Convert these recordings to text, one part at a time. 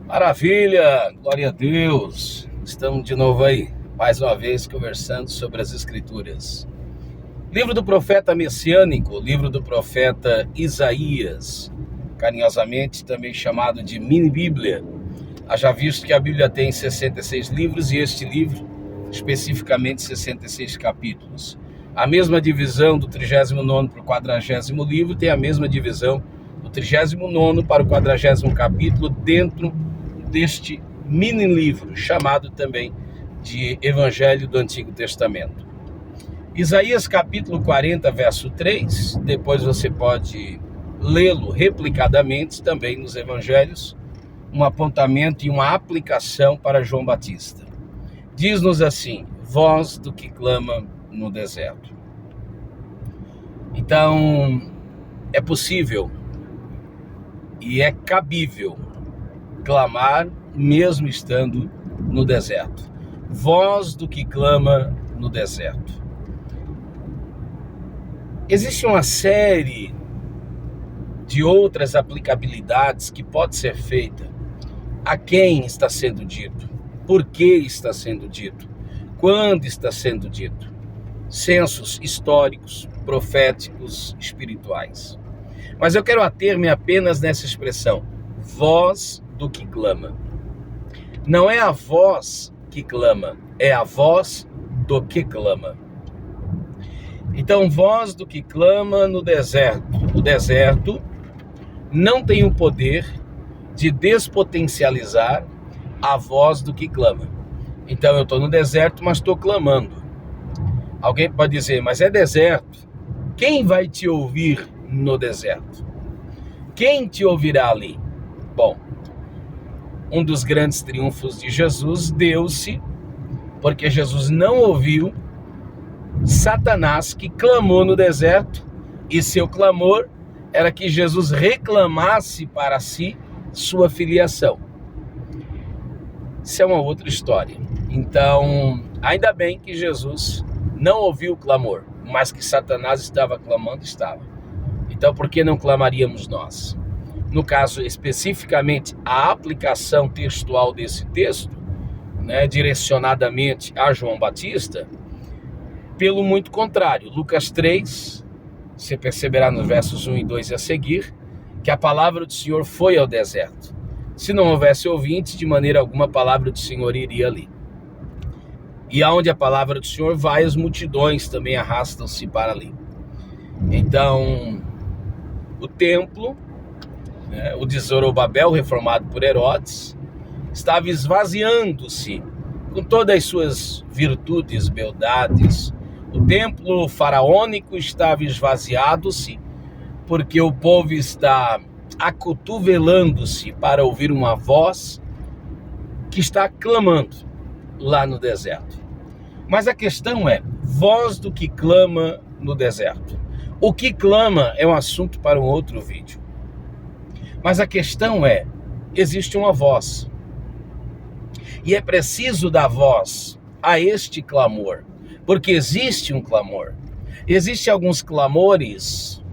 Maravilha, glória a Deus. Estamos de novo aí, mais uma vez conversando sobre as Escrituras. Livro do profeta messiânico, livro do profeta Isaías, carinhosamente também chamado de mini-bíblia. Haja visto que a Bíblia tem 66 livros e este livro, especificamente 66 capítulos. A mesma divisão do 39º para o 40º livro tem a mesma divisão do 39º para o 40º capítulo dentro deste mini livro, chamado também de Evangelho do Antigo Testamento. Isaías capítulo 40, verso 3, depois você pode lê-lo replicadamente também nos Evangelhos, um apontamento e uma aplicação para João Batista. Diz-nos assim: voz do que clama no deserto. Então, é possível e é cabível clamar mesmo estando no deserto. Voz do que clama no deserto. Existe uma série de outras aplicabilidades que pode ser feita. A quem está sendo dito? Por que está sendo dito? Quando está sendo dito? Sensos históricos, proféticos, espirituais. Mas eu quero ater-me apenas nessa expressão, voz do que clama. Não é a voz que clama, é a voz do que clama. Então, voz do que clama no deserto. O deserto não tem o poder de despotencializar a voz do que clama. Então, eu estou no deserto, mas estou clamando. Alguém pode dizer, mas é deserto. Quem vai te ouvir no deserto? Quem te ouvirá ali? Bom, um dos grandes triunfos de Jesus deu-se porque Jesus não ouviu Satanás, que clamou no deserto, e seu clamor era que Jesus reclamasse para si sua filiação. Isso é uma outra história. Então, ainda bem que Jesus não ouviu o clamor, mas que Satanás estava clamando, estava. Então, por que não clamaríamos nós? No caso, especificamente, a aplicação textual desse texto, direcionadamente a João Batista, pelo muito contrário. Lucas 3, você perceberá nos versos 1 e 2 a seguir, que a palavra do Senhor foi ao deserto. Se não houvesse ouvintes, de maneira alguma a palavra do Senhor iria ali. E aonde a palavra do Senhor vai, as multidões também arrastam-se para ali. Então, o templo, o de Zorobabel, reformado por Herodes, estava esvaziando-se com todas as suas virtudes, beldades. O templo faraônico estava esvaziado-se porque o povo está acotovelando-se para ouvir uma voz que está clamando lá no deserto. Mas a questão é, voz do que clama no deserto. O que clama é um assunto para um outro vídeo. Mas a questão é, existe uma voz. E é preciso dar voz a este clamor, porque existe um clamor. Existem alguns clamores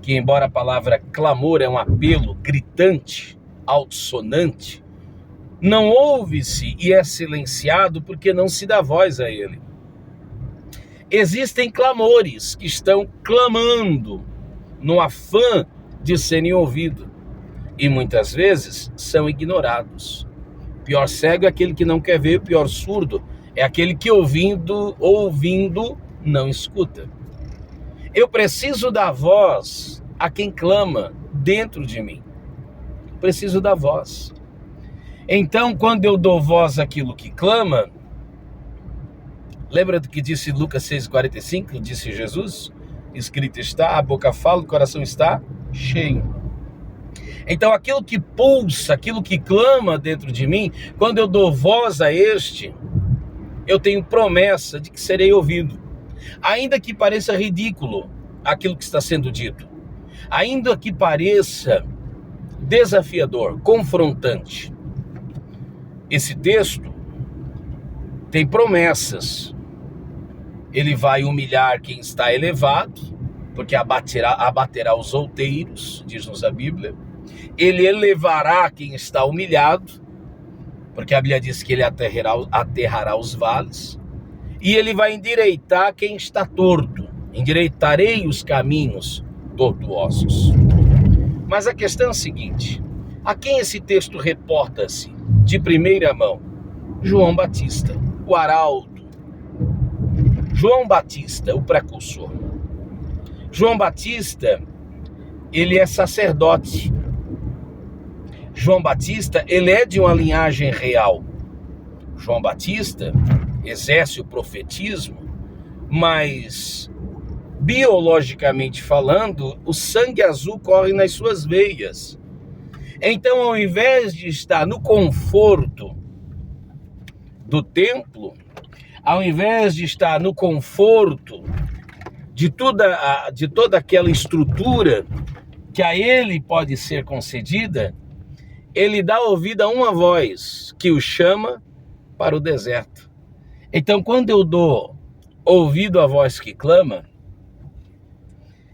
que, embora a palavra clamor é um apelo gritante, altissonante, não ouve-se e é silenciado porque não se dá voz a ele. Existem clamores que estão clamando no afã de serem ouvidos e muitas vezes são ignorados. O pior cego é aquele que não quer ver, o pior surdo é aquele que ouvindo não escuta. Eu preciso dar voz a quem clama dentro de mim. Preciso dar voz. Então, quando eu dou voz àquilo que clama, lembra do que disse Lucas 6,45? Disse Jesus, escrito está, a boca fala, o coração está cheio. Então, aquilo que pulsa, aquilo que clama dentro de mim, quando eu dou voz a este, eu tenho promessa de que serei ouvido. Ainda que pareça ridículo aquilo que está sendo dito, ainda que pareça desafiador, confrontante, esse texto tem promessas. Ele vai humilhar quem está elevado, porque abaterá os outeiros, diz-nos a Bíblia. Ele elevará quem está humilhado, porque a Bíblia diz que ele aterrará os vales, e ele vai endireitar quem está torto. Endireitarei os caminhos tortuosos. Mas a questão é a seguinte: a quem esse texto reporta-se de primeira mão? João Batista, o arauto. João Batista, o precursor. João Batista, ele é sacerdote. João Batista, ele é de uma linhagem real. João Batista exerce o profetismo, mas biologicamente falando, o sangue azul corre nas suas veias. Então, ao invés de estar no conforto do templo, ao invés de estar no conforto de toda aquela estrutura que a ele pode ser concedida, ele dá ouvido a uma voz que o chama para o deserto. Então, quando eu dou ouvido à voz que clama,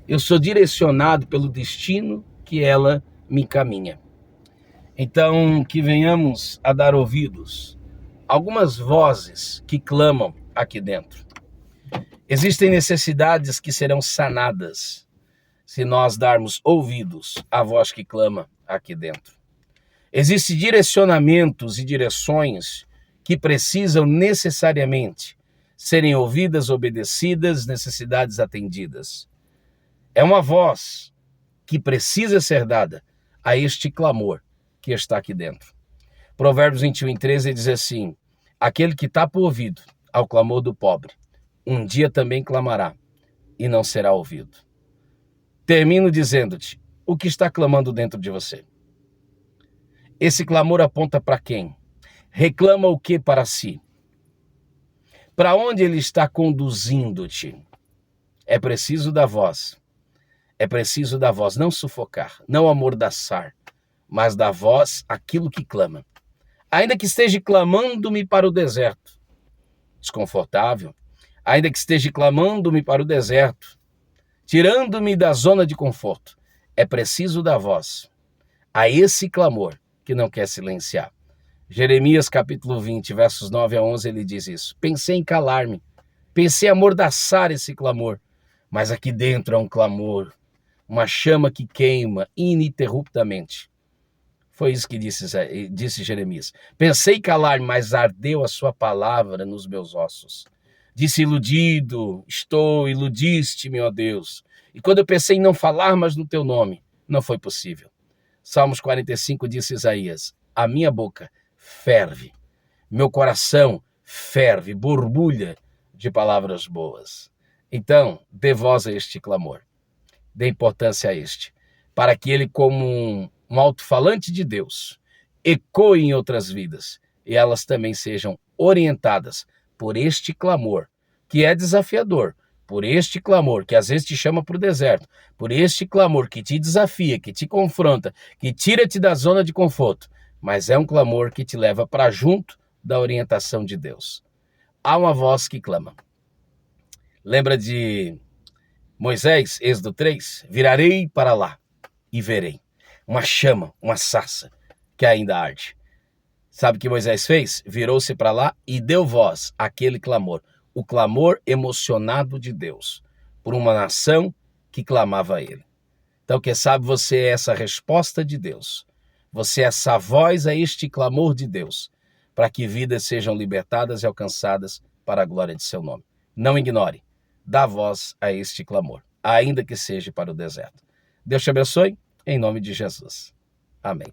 eu sou direcionado pelo destino que ela me encaminha. Então, que venhamos a dar ouvidos a algumas vozes que clamam aqui dentro. Existem necessidades que serão sanadas se nós darmos ouvidos à voz que clama aqui dentro. Existem direcionamentos e direções que precisam necessariamente serem ouvidas, obedecidas, necessidades atendidas. É uma voz que precisa ser dada a este clamor que está aqui dentro. Provérbios 21:13 diz assim: aquele que tapa o ouvido ao clamor do pobre, um dia também clamará e não será ouvido. Termino dizendo-te, o que está clamando dentro de você? Esse clamor aponta para quem? Reclama o que para si? Para onde ele está conduzindo-te? É preciso da voz. É preciso da voz, não sufocar, não amordaçar, mas da voz aquilo que clama. Ainda que esteja clamando-me para o deserto, desconfortável, ainda que esteja clamando-me para o deserto, tirando-me da zona de conforto, é preciso da voz a esse clamor que não quer silenciar. Jeremias capítulo 20, versos 9 a 11, ele diz isso. Pensei em calar-me, pensei em amordaçar esse clamor, mas aqui dentro há um clamor, uma chama que queima ininterruptamente. Foi isso que disse Jeremias. Pensei calar-me, mas ardeu a sua palavra nos meus ossos. Disse iludido, estou, iludiste-me, ó Deus. E quando eu pensei em não falar mais no teu nome, não foi possível. Salmos 45 disse Isaías: a minha boca ferve, meu coração ferve, borbulha de palavras boas. Então, dê voz a este clamor, dê importância a este, para que ele, como um alto-falante de Deus, ecoe em outras vidas e elas também sejam orientadas por este clamor, que é desafiador, por este clamor que às vezes te chama para o deserto, por este clamor que te desafia, que te confronta, que tira-te da zona de conforto, mas é um clamor que te leva para junto da orientação de Deus. Há uma voz que clama. Lembra de Moisés, Êxodo 3? Virarei para lá e verei uma chama, uma sarça que ainda arde. Sabe o que Moisés fez? Virou-se para lá e deu voz àquele clamor, o clamor emocionado de Deus, por uma nação que clamava a ele. Então, quem sabe você é essa resposta de Deus, você é essa voz a este clamor de Deus, para que vidas sejam libertadas e alcançadas para a glória de seu nome. Não ignore, dá voz a este clamor, ainda que seja para o deserto. Deus te abençoe, em nome de Jesus. Amém.